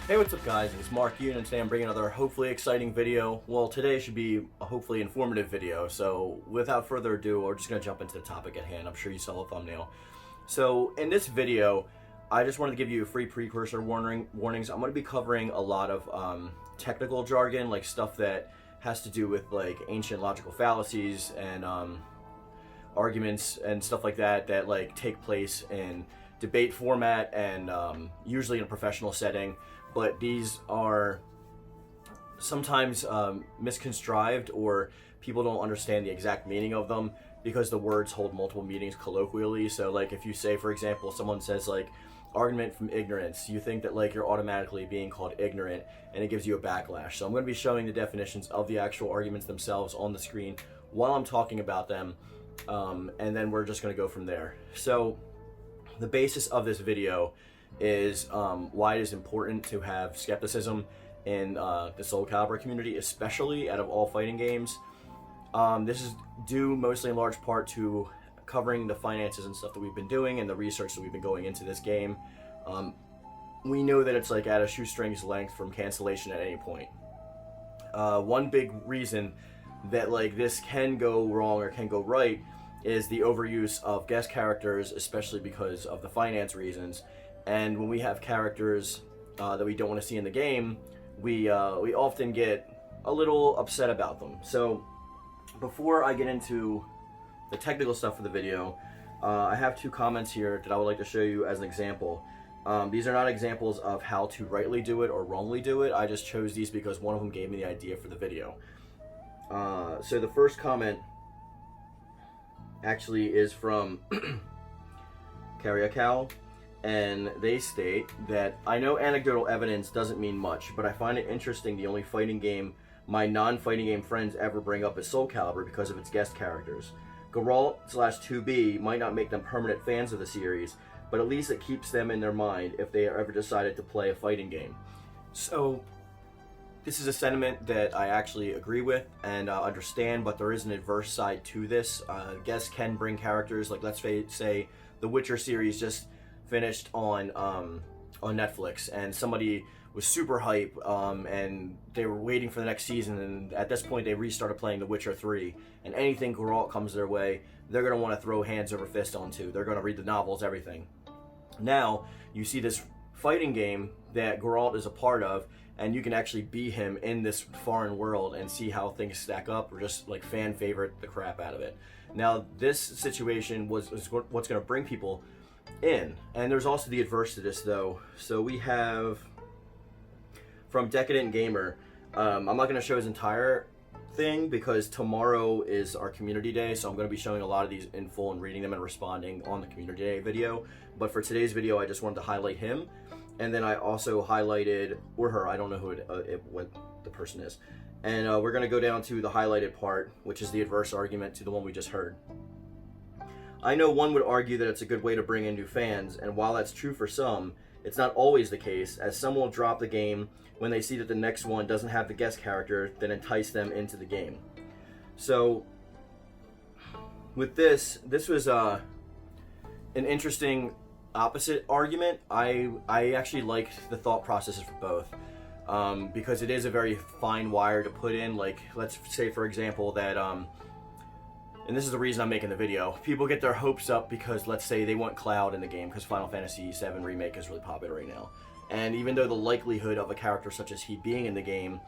Hey, what's up guys, it's Mark Yoon, and today I'm bringing another hopefully exciting video. Well, today should be a hopefully informative video, so without further ado, we're just going to jump into the topic at hand. I'm sure you saw the thumbnail. So, in this video, I just wanted to give you a free precursor warnings. I'm going to be covering a lot of technical jargon, like stuff that has to do with like ancient logical fallacies and arguments and stuff like that that like take place in debate format and usually in a professional setting. But these are sometimes misconstrued, or people don't understand the exact meaning of them because the words hold multiple meanings colloquially. So like if you say, for example, someone says like argument from ignorance, you think that like you're automatically being called ignorant, and it gives you a backlash. So I'm going to be showing the definitions of the actual arguments themselves on the screen while I'm talking about them, and then we're just going to go from there. So the basis of this video is why it is important to have skepticism in the Soulcalibur community, especially out of all fighting games. This is due mostly in large part to covering the finances and stuff that we've been doing and the research that we've been going into this game. We know that it's like at a shoestring's length from cancellation at any point. One big reason that like this can go wrong or can go right is the overuse of guest characters, especially because of the finance reasons. And when we have characters that we don't want to see in the game, we often get a little upset about them. So before I get into the technical stuff for the video, I have two comments here that I would like to show you as an example. These are not examples of how to rightly do it or wrongly do it. I just chose these because one of them gave me the idea for the video. So the first comment actually is from Cow. And they state that, I know anecdotal evidence doesn't mean much, but I find it interesting the only fighting game my non-fighting game friends ever bring up is Soulcalibur because of its guest characters. Geralt/2B might not make them permanent fans of the series, but at least it keeps them in their mind if they ever decided to play a fighting game. So, this is a sentiment that I actually agree with and understand, but there is an adverse side to this. Guests can bring characters, like let's say the Witcher series just finished on Netflix, and somebody was super hype, and they were waiting for the next season, and at this point they restarted playing The Witcher 3, and anything Geralt comes their way, they're going to want to throw hands over fist onto. They're going to read the novels, everything. Now, you see this fighting game that Geralt is a part of, and you can actually be him in this foreign world and see how things stack up, or just like fan favorite the crap out of it. Now, this situation is what's going to bring people in, and there's also the adverse to this though. So we have from Decadent Gamer. I'm not going to show his entire thing because tomorrow is our community day, so I'm going to be showing a lot of these in full and reading them and responding on the community day video. But for today's video, I just wanted to highlight him, and then I also highlighted, or her, I don't know who what the person is, and we're going to go down to the highlighted part, which is the adverse argument to the one we just heard. I know one would argue that it's a good way to bring in new fans, and while that's true for some, it's not always the case, as some will drop the game when they see that the next one doesn't have the guest character that entice them into the game. So, with this was an interesting opposite argument. I actually liked the thought processes for both, because it is a very fine wire to put in. Like, let's say, for example, that and this is the reason I'm making the video. People get their hopes up because, let's say, they want Cloud in the game because Final Fantasy VII Remake is really popular right now. And even though the likelihood of a character such as he being in the game,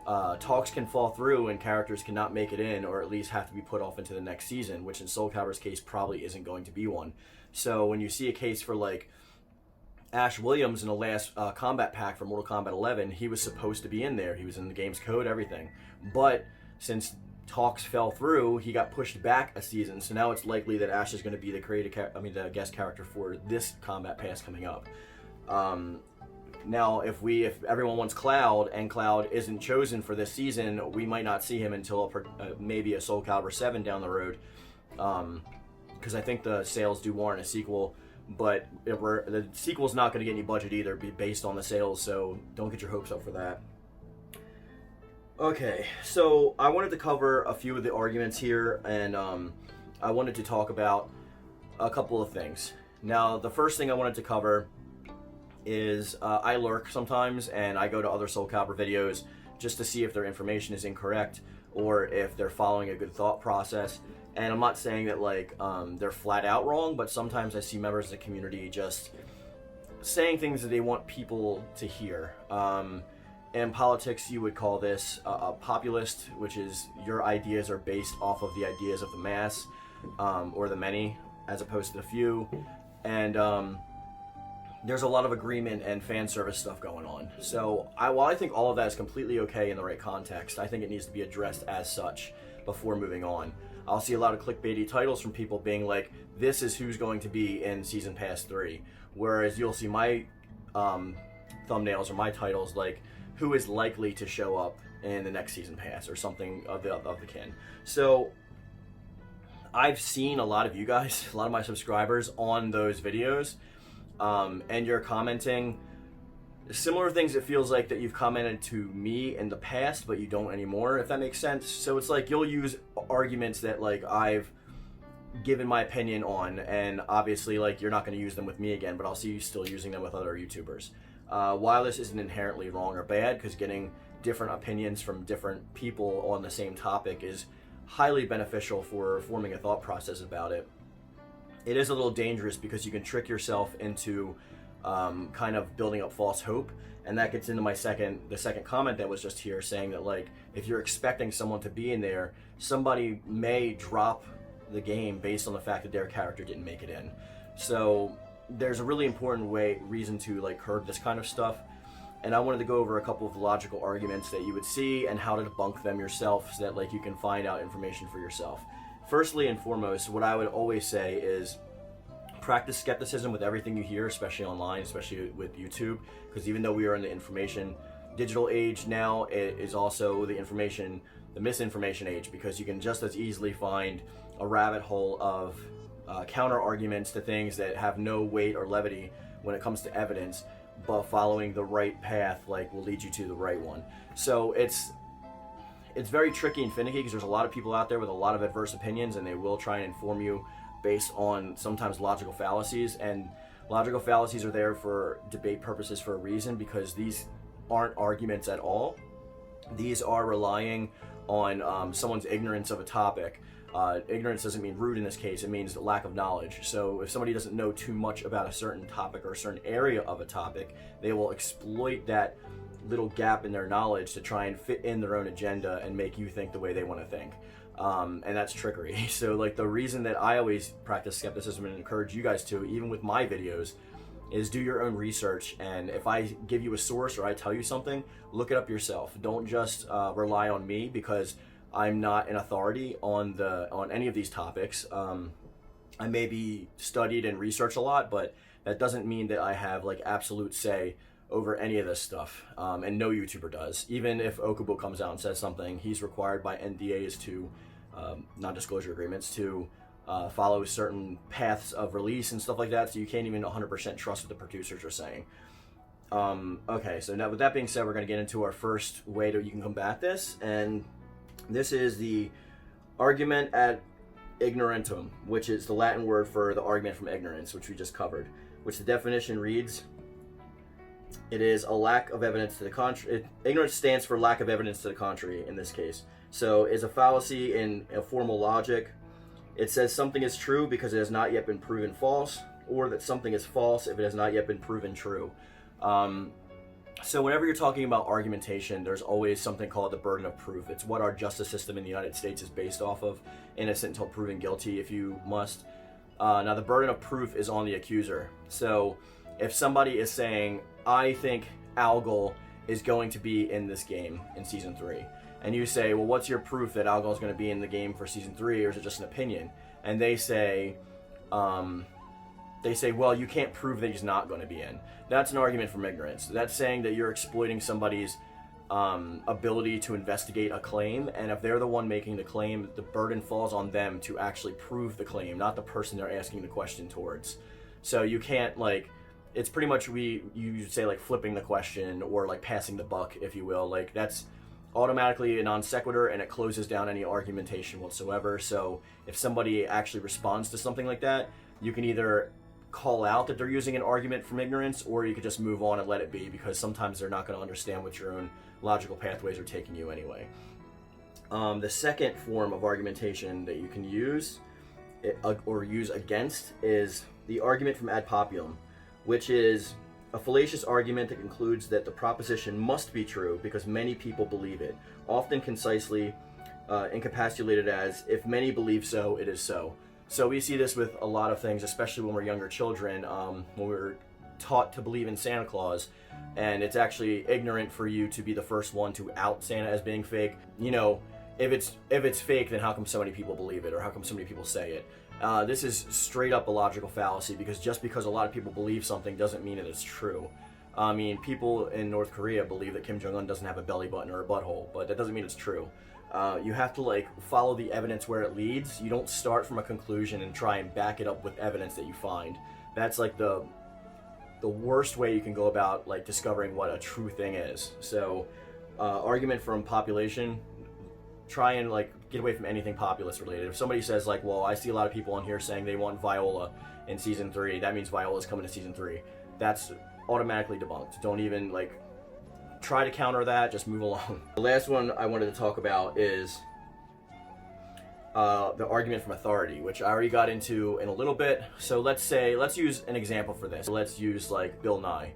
talks can fall through and characters cannot make it in, or at least have to be put off into the next season, which in Soulcalibur's case probably isn't going to be one. So when you see a case for like Ash Williams in the last combat pack for Mortal Kombat 11, he was supposed to be in there. He was in the game's code, everything. But since talks fell through, he got pushed back a season, so now it's likely that Ash is going to be the guest character for this combat pass coming up. Now, if everyone wants Cloud and Cloud isn't chosen for this season, we might not see him until maybe a Soulcalibur 7 down the road, because I think the sales do warrant a sequel. But the sequel's not going to get any budget either, based on the sales, so don't get your hopes up for that. Okay, so I wanted to cover a few of the arguments here, and I wanted to talk about a couple of things. Now, the first thing I wanted to cover is I lurk sometimes, and I go to other Soulcalibur videos just to see if their information is incorrect or if they're following a good thought process. And I'm not saying that like they're flat out wrong, but sometimes I see members of the community just saying things that they want people to hear. In politics, you would call this a populist, which is your ideas are based off of the ideas of the mass or the many, as opposed to the few. And there's a lot of agreement and fan service stuff going on. So while I think all of that is completely okay in the right context, I think it needs to be addressed as such before moving on. I'll see a lot of clickbaity titles from people being like, this is who's going to be in Season Pass 3. Whereas you'll see my thumbnails or my titles like, who is likely to show up in the next Season Pass or something of the kin. So I've seen a lot of you guys, a lot of my subscribers on those videos, and you're commenting similar things. It feels like that you've commented to me in the past, but you don't anymore, if that makes sense. So it's like you'll use arguments that like I've given my opinion on, and obviously like you're not going to use them with me again, but I'll see you still using them with other YouTubers. While this isn't inherently wrong or bad, because getting different opinions from different people on the same topic is highly beneficial for forming a thought process about it, it is a little dangerous because you can trick yourself into kind of building up false hope. And that gets into the second comment that was just here, saying that like if you're expecting someone to be in there, somebody may drop the game based on the fact that their character didn't make it in. So there's a really important reason to like curb this kind of stuff, and I wanted to go over a couple of logical arguments that you would see and how to debunk them yourself so that like you can find out information for yourself. Firstly and foremost, what I would always say is practice skepticism with everything you hear, especially online, especially with YouTube, because even though we are in the information digital age now, it is also the misinformation age, because you can just as easily find a rabbit hole of counter arguments to things that have no weight or levity when it comes to evidence, but following the right path like will lead you to the right one. So it's very tricky and finicky because there's a lot of people out there with a lot of adverse opinions, and they will try and inform you based on sometimes logical fallacies. And logical fallacies are there for debate purposes for a reason, because these aren't arguments at all. These are relying on someone's ignorance of a topic. Ignorance doesn't mean rude in this case, it means lack of knowledge. So if somebody doesn't know too much about a certain topic or a certain area of a topic, they will exploit that little gap in their knowledge to try and fit in their own agenda and make you think the way they want to think. And that's trickery. So like the reason that I always practice skepticism and encourage you guys to, even with my videos, is do your own research. And if I give you a source or I tell you something, look it up yourself. Don't just rely on me, because I'm not an authority on any of these topics. I may be studied and researched a lot, but that doesn't mean that I have like absolute say over any of this stuff. And no YouTuber does. Even if Okubo comes out and says something, he's required by NDAs to non-disclosure agreements to follow certain paths of release and stuff like that. So you can't even 100% trust what the producers are saying. Okay, so now with that being said, we're going to get into our first way that you can combat this, and this is the argument ad ignorantum, which is the Latin word for the argument from ignorance, which we just covered, which the definition reads, it is a lack of evidence to the contrary. Ignorance stands for lack of evidence to the contrary in this case. So it's a fallacy in a formal logic. It says something is true because it has not yet been proven false, or that something is false if it has not yet been proven true. So whenever you're talking about argumentation, there's always something called the burden of proof. It's what our justice system in the United States is based off of. Innocent until proven guilty, if you must. Now the burden of proof is on the accuser. So if somebody is saying, I think Algol is going to be in this game in Season 3, and you say, well, what's your proof that Algol is going to be in the game for Season 3, or is it just an opinion? And they say, well, you can't prove that he's not going to be in. That's an argument from ignorance. That's saying that you're exploiting somebody's ability to investigate a claim, and if they're the one making the claim, the burden falls on them to actually prove the claim, not the person they're asking the question towards. So you can't, like, it's pretty much, you say, like, flipping the question or, like, passing the buck, if you will. Like, that's automatically a non sequitur, and it closes down any argumentation whatsoever. So if somebody actually responds to something like that, you can either call out that they're using an argument from ignorance, or you could just move on and let it be, because sometimes they're not going to understand what your own logical pathways are taking you anyway. The second form of argumentation that you can use or use against is the argument from ad populum, which is a fallacious argument that concludes that the proposition must be true because many people believe it, often concisely encapsulated as, if many believe so, it is so. So we see this with a lot of things, especially when we're younger children, when we're taught to believe in Santa Claus, and it's actually ignorant for you to be the first one to out Santa as being fake. You know, if it's fake, then how come so many people believe it, or how come so many people say it? This is straight up a logical fallacy, because just because a lot of people believe something doesn't mean that it's true. I mean, people in North Korea believe that Kim Jong-un doesn't have a belly button or a butthole, but that doesn't mean it's true. You have to like follow the evidence where it leads. You don't start from a conclusion and try and back it up with evidence that you find. That's like the worst way you can go about like discovering what a true thing is. So argument from population, try and like get away from anything populist related. If somebody says like, well, I see a lot of people on here saying they want Viola in season 3, that means Viola's coming to season 3. That's automatically debunked. Don't even like try to counter that, just move along. The last one I wanted to talk about is the argument from authority, which I already got into in a little bit. So let's use an example for this. Let's use like Bill Nye.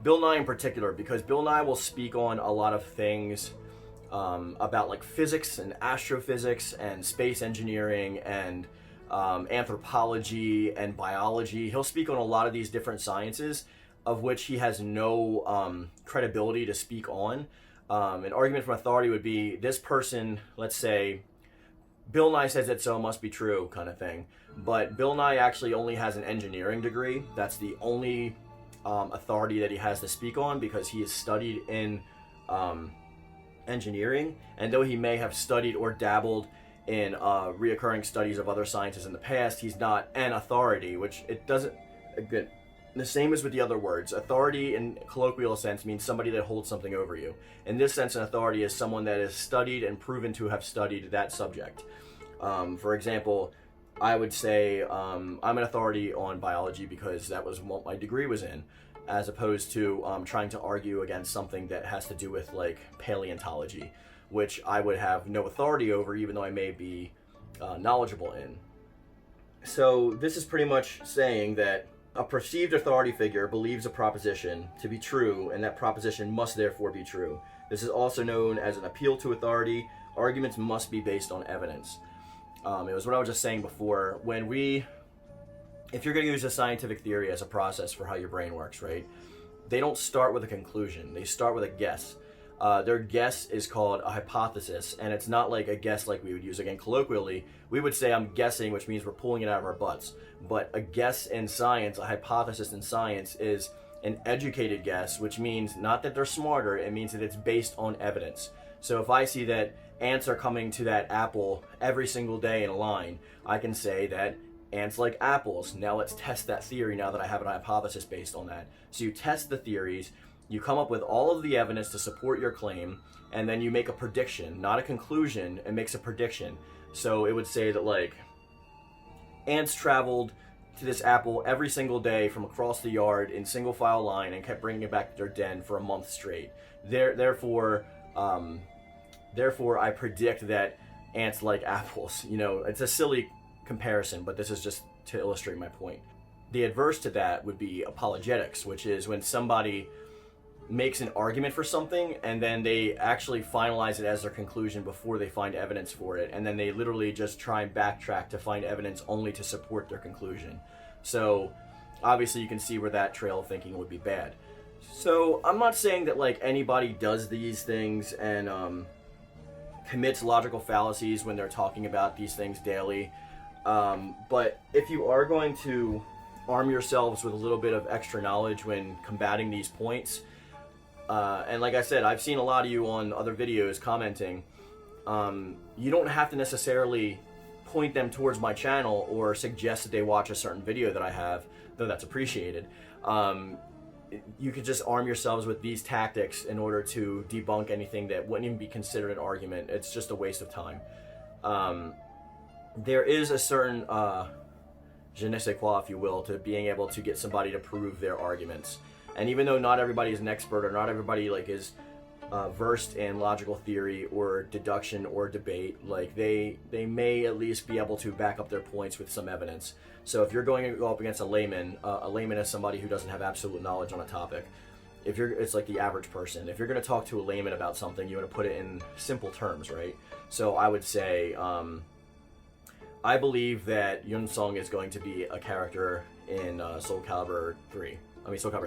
Bill Nye in particular, because Bill Nye will speak on a lot of things about like physics and astrophysics and space engineering and anthropology and biology. He'll speak on a lot of these different sciences of which he has no credibility to speak on. An argument from authority would be, this person, let's say, Bill Nye says it, so it must be true kind of thing. But Bill Nye actually only has an engineering degree. That's the only authority that he has to speak on, because he has studied in engineering. And though he may have studied or dabbled in reoccurring studies of other sciences in the past, he's not an authority, which it doesn't... Again, the same as with the other words. Authority in colloquial sense means somebody that holds something over you. In this sense, an authority is someone that has studied and proven to have studied that subject. For example, I would say I'm an authority on biology because that was what my degree was in, as opposed to trying to argue against something that has to do with like paleontology, which I would have no authority over, even though I may be knowledgeable in. So this is pretty much saying that a perceived authority figure believes a proposition to be true, and that proposition must therefore be true. This is also known as an appeal to authority. Arguments must be based on evidence. It was what I was just saying before. If you're going to use a scientific theory as a process for how your brain works, right? They don't start with a conclusion. They start with a guess. Their guess is called a hypothesis, and it's not like a guess like we would use. Again, colloquially, we would say I'm guessing, which means we're pulling it out of our butts. But a guess in science, a hypothesis in science, is an educated guess, which means not that they're smarter, it means that it's based on evidence. So if I see that ants are coming to that apple every single day in a line, I can say that ants like apples. Now let's test that theory now that I have a hypothesis based on that. So you test the theories, you come up with all of the evidence to support your claim, and then you make a prediction, not a conclusion. It makes a prediction. So it would say that like ants traveled to this apple every single day from across the yard in single file line and kept bringing it back to their den for a month straight. Therefore, I predict that ants like apples. You know, it's a silly comparison, but this is just to illustrate my point. The adverse to that would be apologetics, which is when somebody makes an argument for something and then they actually finalize it as their conclusion before they find evidence for it, and then they literally just try and backtrack to find evidence only to support their conclusion. So obviously you can see where that trail of thinking would be bad. So I'm not saying that like anybody does these things and commits logical fallacies when they're talking about these things daily, but if you are going to arm yourselves with a little bit of extra knowledge when combating these points, and like I said, I've seen a lot of you on other videos commenting. You don't have to necessarily point them towards my channel or suggest that they watch a certain video that I have, though that's appreciated. You could just arm yourselves with these tactics in order to debunk anything that wouldn't even be considered an argument. It's just a waste of time. There is a certain je ne sais quoi, if you will, to being able to get somebody to prove their arguments. And even though not everybody is an expert, or not everybody like is versed in logical theory or deduction or debate, like they may at least be able to back up their points with some evidence. So if you're going to go up against a layman is somebody who doesn't have absolute knowledge on a topic. It's like the average person. If you're going to talk to a layman about something, you want to put it in simple terms, right? So I would say, I believe that Yoon Sung is going to be a character in Soulcalibur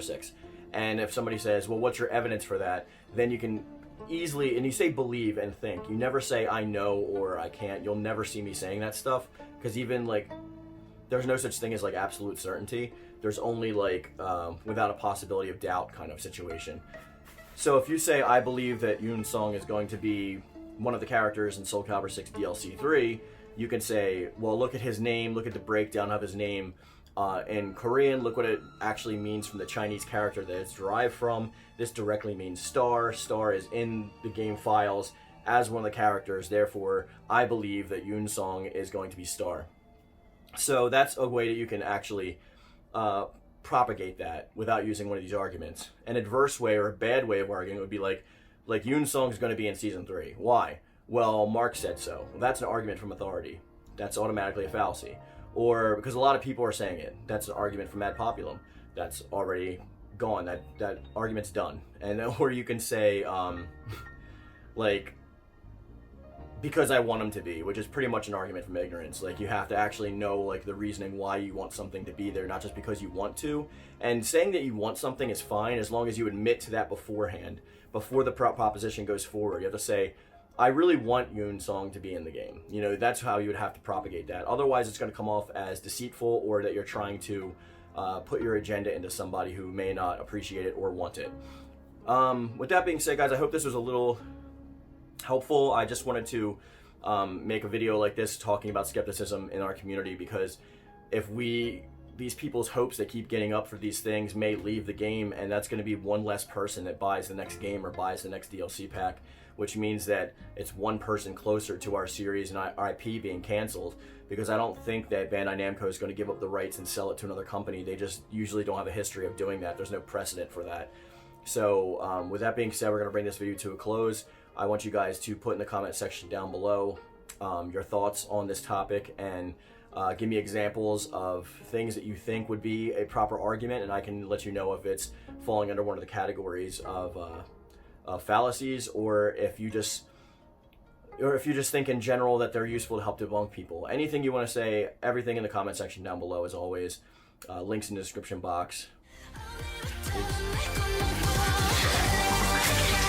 6. And if somebody says, well, what's your evidence for that? Then you can easily, and you say believe and think. You never say I know or I can't. You'll never see me saying that stuff, because even like, there's no such thing as like absolute certainty. There's only like without a possibility of doubt kind of situation. So if you say I believe that Yoon Sung is going to be one of the characters in Soulcalibur 6 DLC 3, you can say, well, look at his name, look at the breakdown of his name. In Korean, look what it actually means from the Chinese character that it's derived from. This directly means star. Star is in the game files as one of the characters. Therefore, I believe that Yoon Sung is going to be star. So that's a way that you can actually propagate that without using one of these arguments. An adverse way or a bad way of arguing would be like Yoon Sung is going to be in Season 3. Why? Well, Mark said so. Well, that's an argument from authority. That's automatically a fallacy. Or because a lot of people are saying it. That's an argument from Ad Populum. That's already gone. That argument's done. And or you can say, like, because I want them to be, which is pretty much an argument from ignorance. Like, you have to actually know, like, the reasoning why you want something to be there, not just because you want to. And saying that you want something is fine as long as you admit to that beforehand, before the proposition goes forward. You have to say, I really want Yoon Sung to be in the game. You know, that's how you would have to propagate that. Otherwise, it's going to come off as deceitful, or that you're trying to put your agenda into somebody who may not appreciate it or want it. With that being said, guys, I hope this was a little helpful. I just wanted to make a video like this talking about skepticism in our community, because if these people's hopes that keep getting up for these things may leave the game, and that's going to be one less person that buys the next game or buys the next DLC pack, which means that it's one person closer to our series and IP being canceled, because I don't think that Bandai Namco is going to give up the rights and sell it to another company. They just usually don't have a history of doing that. There's no precedent for that. So with that being said, we're going to bring this video to a close. I want you guys to put in the comment section down below your thoughts on this topic, and give me examples of things that you think would be a proper argument, and I can let you know if it's falling under one of the categories of fallacies, or if you just think in general that they're useful to help debunk people. Anything you want to say, everything in the comment section down below, as always. Links in the description box. Peace.